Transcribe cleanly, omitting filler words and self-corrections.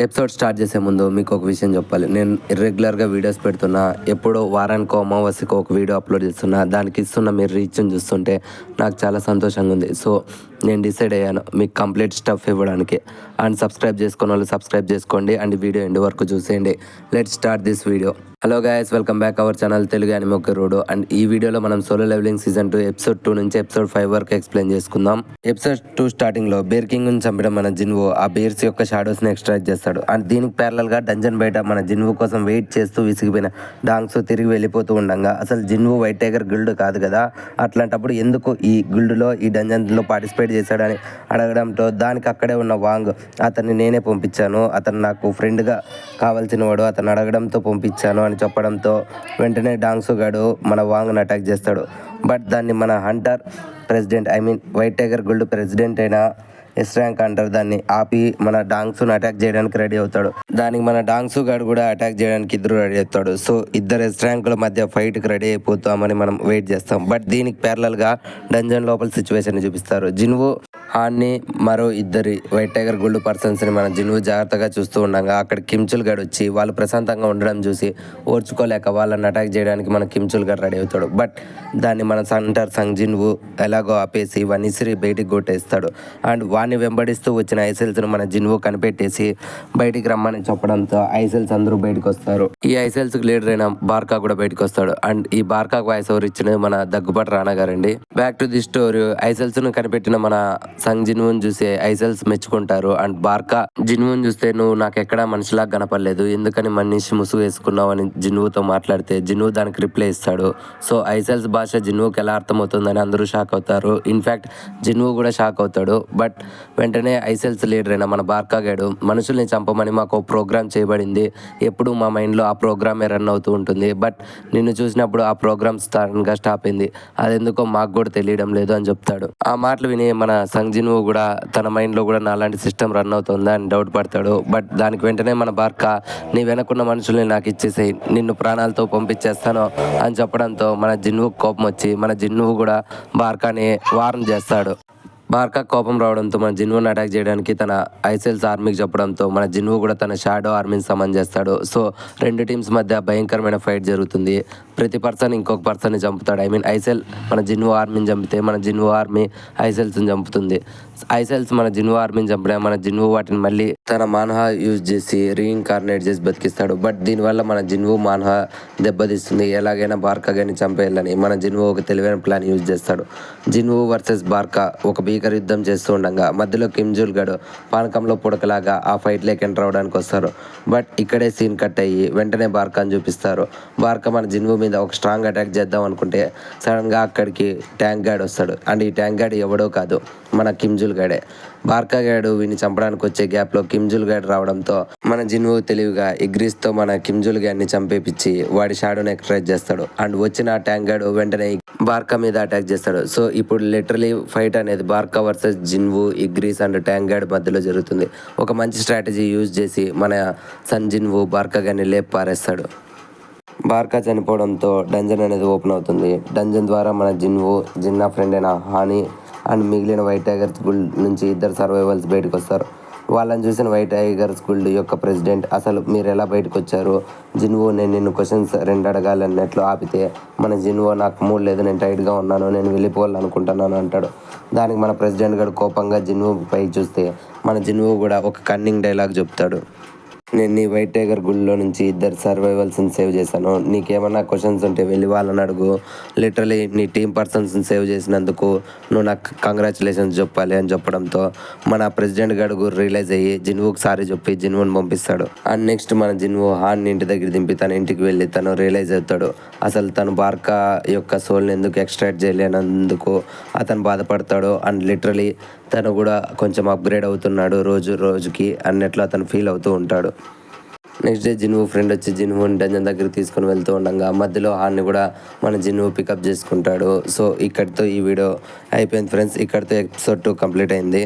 Episode start చేసే ముందు మీకు ఒక విషయం చెప్పాలి. నేను రెగ్యులర్గా వీడియోస్ పెడుతున్నా, ఎప్పుడో వారానికో అమావాస్యకో ఒక వీడియో అప్లోడ్ చేస్తున్నా. దానికి ఇస్తున్న మీరు రీచ్ని చూస్తుంటే నాకు చాలా సంతోషంగా ఉంది. సో నేను డిసైడ్ అయ్యాను మీకు కంప్లీట్ స్టఫ్ ఇవ్వడానికి. అండ్ సబ్స్క్రైబ్ చేసుకున్న వాళ్ళు సబ్స్క్రైబ్ చేసుకోండి అండ్ వీడియో ఎండ్ వరకు చూసేయండి. Let's start this video. Hello guys, welcome back our channel Telugu anime ఒక్కరోడు. అండ్ ఈ వీడియోలో మనం సోలో లెవెలింగ్ సీజన్ 2 ఎపిసోడ్ 2 నుంచి ఎపిసోడ్ 5 వరకు ఎక్స్ప్లెయిన్ చేసుకుందాం. ఎపిసోడ్ 2 స్టార్టింగ్ లో బేర్ కింగ్ ని చంపడం మన జిన్వో ఆ బేర్స్ యొక్క షాడోస్ ని ఎక్స్ట్రాక్ట్ చేస్తాడు. అండ్ దీనికి ప్యారలల్ గా డంజన్ బయట మన జిన్వో కోసం వెయిట్ చేస్తూ విసిగిపోయిన డాంగ్స్ తిరిగి వెళ్ళిపోతూ ఉండగా, అసలు జిన్వో వైట్ టైగర్ గిల్డ్ కాదు కదా, అట్లాంటప్పుడు ఎందుకు ఈ గిల్డ్ లో ఈ డంజన్ లో పార్టిసిపేట్ చేశాడని అడగడంతో దానికి అక్కడే ఉన్న వాంగ్ అతన్ని నేనే పంపించాను, అతను నాకు ఫ్రెండ్ గా కావాల్సిన వాడు, అతను అడగడంతో పంపించాను అని చెప్పడంతో వెంటనే డాంగ్సు గాడు మన వాంగ్ని అటాక్ చేస్తాడు. బట్ దాన్ని మన Hunter president white tiger guild president అయిన ఎస్ ర్యాంక్ అంటారు, దాన్ని ఆపి మన డాంగ్సును అటాక్ చేయడానికి రెడీ అవుతాడు. దానికి మన డాంగ్సు గాడు కూడా అటాక్ చేయడానికి ఇద్దరు రెడీ అవుతాడు. సో ఇద్దరు ఎస్ ర్యాంకుల మధ్య ఫైట్కి రెడీ అయిపోతామని మనం వెయిట్ చేస్తాం. బట్ దీనికి ప్యారలల్గా డంజన్ లోపల సిచ్యువేషన్ చూపిస్తారు. జిన్వు హాన్ని మరో ఇద్దరి వైట్ టైగర్ గోల్డ్ పర్సన్స్ని మన జిన్వు జాగ్రత్తగా చూస్తూ ఉండగా అక్కడ కిమ్చుల్ గడ్ వచ్చి వాళ్ళు ప్రశాంతంగా ఉండడం చూసి ఓర్చుకోలేక వాళ్ళని అటాక్ చేయడానికి మన కిమ్చుల్ గడ్ రెడీ అవుతాడు. బట్ దాన్ని మన సంటర్ సంగ్ జిన్వు ఎలాగో ఆపేసి వనిసిరి బయటికి కొట్టేస్తాడు. అండ్ వాడిని వెంబడిస్తూ వచ్చిన ఐసెల్స్ను మన జిన్వు కనిపెట్టేసి బయటికి రమ్మని చెప్పడంతో ఐసెల్స్ అందరూ బయటకు వస్తారు. ఈ ఐసెల్స్కి లీడర్ అయిన బార్కా కూడా బయటకు వస్తాడు. అండ్ ఈ బార్కా వాయిస్ ఓవర్ ఇచ్చినది మన దగ్గుబాటు రానా గారండి. Back to the story. ఐసెల్స్ను కనిపెట్టిన మన సంగ్ జిన్వుని చూసి ఐసెల్స్ మెచ్చుకుంటారు. అండ్ బార్కా జిన్వుని చూస్తే నువ్వు నాకెక్కడా మనిషిలా కనపడలేదు, ఎందుకని మనిషి ముసుగు వేసుకున్నావు అని జిన్వుతో మాట్లాడితే జిన్వు దానికి రిప్లై ఇస్తాడు. సో ఐసెల్స్ భాష జిన్వుకి ఎలా అర్థమవుతుందని అందరూ షాక్ అవుతారు. ఇన్ఫ్యాక్ట్ జిన్వు కూడా షాక్ అవుతాడు. బట్ వెంటనే ఐసెల్స్ లీడర్ అయిన మన బార్కా గాడు మనుషుల్ని చంపమని మాకు ప్రోగ్రామ్ చేయబడింది, ఎప్పుడు మా మైండ్లో ఆ ప్రోగ్రామే రన్ అవుతూ ఉంటుంది. బట్ నిన్ను చూసినప్పుడు ఆ ప్రోగ్రామ్ సడన్గా స్టాప్ అయింది, అదెందుకో మాకు కూడా తెలియడం లేదు అని చెప్తాడు. ఆ మాటలు విని మన సంగ్ జిన్వు కూడా తన మైండ్లో కూడా నాలాంటి సిస్టమ్ రన్ అవుతుందా అని డౌట్ పడతాడు. బట్ దానికి వెంటనే మన బార్కా నీ వెనకున్న మనుషుల్ని నాకు ఇచ్చేసేయి, నిన్ను ప్రాణాలతో పంపించేస్తాను అని చెప్పడంతో మన జిన్వు కోపం వచ్చి మన జిన్వు కూడా బార్కాని వార్న్ చేస్తాడు. బార్కా కోపం రావడంతో మన జిన్వుని అటాక్ చేయడానికి తన ఐసెల్స్ ఆర్మీకి చెప్పడంతో మన జిన్వు కూడా తన షాడో ఆర్మీని సమన్ చేస్తాడు. సో రెండు టీమ్స్ మధ్య భయంకరమైన ఫైట్ జరుగుతుంది. ప్రతి పర్సన్ ఇంకొక పర్సన్ని చంపుతాడు. ఐసెల్ మన జిన్వు ఆర్మీని చంపితే మన జిన్వు ఆర్మీ ఐసెల్స్ని చంపుతుంది. ఐసెల్స్ మన జిన్వు ఆర్మీని చంపిన మన జిన్వు వాటిని మళ్ళీ తన మాన్హా యూజ్ చేసి రీఇన్కార్నేట్ చేసి బతికిస్తాడు. బట్ దీనివల్ల మన జిన్వు మాన్హా దెబ్బతీస్తుంది. ఎలాగైనా బార్కా గారిని చంపేయాలని మన జిన్వు ఒక తెలివైన ప్లాన్ యూజ్ చేస్తాడు. జిన్వు వర్సెస్ బార్కా ఒక భీకర యుద్ధం చేస్తూ ఉండగా మధ్యలో కిమ్జుల్ గడు పానకంలో పుడకలాగా ఆ ఫైట్ లేక ఎంటర్ అవడానికి వస్తారు. బట్ ఇక్కడే సీన్ కట్ అయ్యి వెంటనే బార్కాని చూపిస్తారు. బార్కా మన జిన్వు మీద ఒక స్ట్రాంగ్ అటాక్ చేద్దాం అనుకుంటే సడన్గా అక్కడికి ట్యాంక్ గార్డ్ వస్తాడు. అండ్ ఈ ట్యాంక్ గార్డ్ ఎవడో కాదు, మన కిమ్జుల్ గాడే. బార్కా గాడు వీని చంపడానికి వచ్చే గ్యాప్లో కిమ్జుల్ గాడ్ రావడంతో మన జిన్వు తెలివిగా ఇగ్రీస్తో మన కిమ్జుల్ గాడిని చంపేపించి వాడి షాడోని ఎక్స్ట్రాక్ట్ చేస్తాడు. అండ్ వచ్చిన ట్యాంక్ గాడు వెంటనే బార్కా మీద అటాక్ చేస్తాడు. సో ఇప్పుడు లిటరలీ ఫైట్ అనేది Barca versus Jinwoo, Igris and tank god మధ్యలో జరుగుతుంది. ఒక మంచి స్ట్రాటజీ యూజ్ చేసి మన సన్ జిన్వు బార్కా గారిని లేపి పారేస్తాడు. బార్కా చనిపోవడంతో డంజన్ అనేది ఓపెన్ అవుతుంది. డంజన్ ద్వారా మన జిన్వు, జిన్నా ఫ్రెండ్ అయిన హాని అండ్ మిగిలిన వైట్ టైగర్స్ గుల్డ్ నుంచి ఇద్దరు సర్వైవల్స్ బయటకు వస్తారు. వాళ్ళని చూసిన వైట్ టైగర్స్ గుల్డ్ యొక్క ప్రెసిడెంట్ అసలు మీరు ఎలా బయటకు వచ్చారు, జిన్వు నేను నిన్ను క్వశ్చన్స్ 2 అడగాలన్నట్లు ఆపితే మన జిన్వు నాకు మూడు లేదు, నేను టైట్గా ఉన్నాను, నేను వెళ్ళిపోవాలనుకుంటున్నాను అంటాడు. దానికి మన ప్రెసిడెంట్ గారు కోపంగా జిన్వు పై చూస్తే మన జిన్వు కూడా ఒక కన్నింగ్ డైలాగ్ చెప్తాడు. నేను నీ వైట్ టైగర్ గుళ్ళో నుంచి ఇద్దరు సర్వైవల్స్ని సేవ్ చేశాను, నీకేమన్నా క్వశ్చన్స్ ఉంటే వెళ్ళి వాళ్ళని అడుగు, లిటరలీ నీ టీమ్ పర్సన్స్ని సేవ్ చేసినందుకు నువ్వు నాకు కంగ్రాచులేషన్స్ చెప్పాలి అని చెప్పడంతో మన ప్రెసిడెంట్ గడుగు రియలైజ్ అయ్యి జిన్వుకి సారీ చెప్పి జిన్వుని పంపిస్తాడు. అండ్ నెక్స్ట్ మన జిన్వు హాన్ని ఇంటి దగ్గర దింపి తన ఇంటికి వెళ్ళి తను రియలైజ్ అవుతాడు. అసలు తను బార్కా యొక్క సోల్ని ఎందుకు ఎక్స్ట్రాక్ట్ చేయలేనందుకు అతను బాధపడతాడు. అండ్ లిటరలీ తను కూడా కొంచెం అప్గ్రేడ్ అవుతున్నాడు రోజు రోజుకి అన్నట్లు అతను ఫీల్ అవుతూ ఉంటాడు. నెక్స్ట్ డే జిన్వు ఫ్రెండ్ వచ్చి జిన్వుని డంజన్ దగ్గరికి తీసుకొని వెళ్తూ ఉండగా మధ్యలో హాన్ని కూడా మన జిన్వు పికప్ చేసుకుంటాడు. సో ఇక్కడితో ఈ వీడియో అయిపోయింది ఫ్రెండ్స్. ఇక్కడితో ఎపిసోడ్ 2 కంప్లీట్ అయింది.